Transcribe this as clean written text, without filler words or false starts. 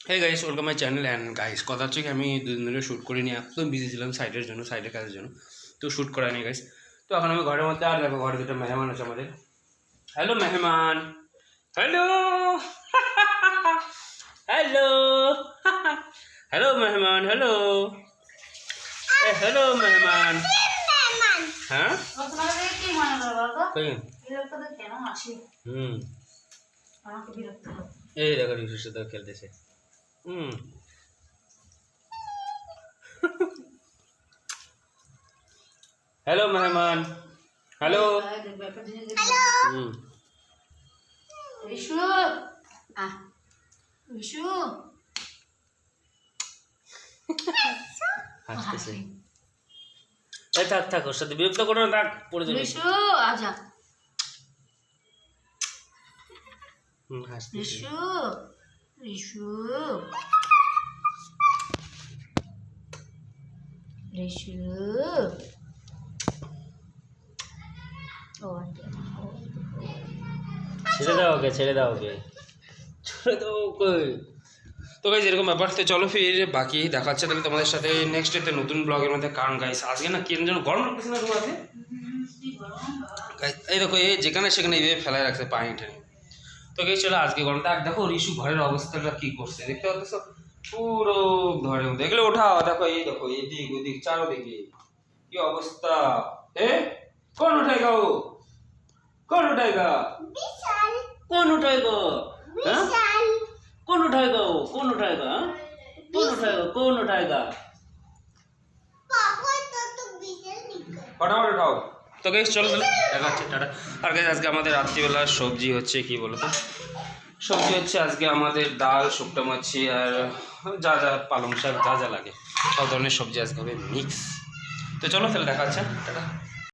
Hey guys, welcome my channel. And guys, কথা হচ্ছে কি, আমি দুদিন ধরে শ্যুট করিনি, একদম বিজি ছিলাম সাইডের জন্য, সাইডের কাজের জন্য, তো শ্যুট করা নেই গাইস। তো এখন আমি ঘরের মধ্যে, আর দেখো ঘরে দুটো মেহমান আছে আমাদের। হ্যালো মেহমান, হ্যালো হ্যালো হ্যালো মেহমান, হ্যালো হ্যালো মেহমান। হ্যাঁ এই দেখো রিসুর সাথে খেলতেছে। হ্যালো মেহমান, হ্যালো। রিশু রিশু হাসতেছে। এই থাক থাক, ওর সাথে বিরক্ত করো না, থাক, পড়ে যাবে। রিশু আজা হাসতেছে। রিশু রিশু রিশু ও ছেড়ে দাও ওকে, ছেড়ে দাও ওকে, ছেড়ে দাও ওকে। তো গাইজ এরকম ব্যাপার। তো চলো ফির বাকি দেখাচ্ছে তাহলে তোমাদের সাথে নেক্সট ডেতে নতুন ব্লগের মধ্যে। কারণ গাইস আজকে না কেন যেন গরম লাগতেছে না তোমার হাতে। এই দেখো, এই যেখানে সেখানে এইভাবে ফেলায় রাখছে পানি টেনে। তো গাইস চলো আজকে গরমটা। আর দেখো রিশু ঘরের অবস্থাটা কি করছে দেখতে পাচ্ছ, পুরো ঘরের মধ্যে। এগুলো ওঠাও, দেখো এই দেখো, এদিক ওদিক চারোদিকে কি অবস্থা। কোন উঠাইগা ও, কোন উঠাইগা, কোন উঠাইগা, হ্যাঁ कौन उठाएगा वो, कौन उठाएगा, कौन उठाएगा, कौन उठाएगा। फटाफट उठाओ। तो गाइस चलो দেখাচ্ছি, টাটা। আর গাইস আজকে আমাদের রাত্রিবেলা সবজি হচ্ছে কি বলো তো, সবজি হচ্ছে আজকে আমাদের ডাল, শুকনো মাছি, আর যা যা পালং শাক যা যা লাগে সব ধরনের সবজি আজকে হবে মিক্স। তো চলো তাহলে দেখাচ্ছে, টাটা।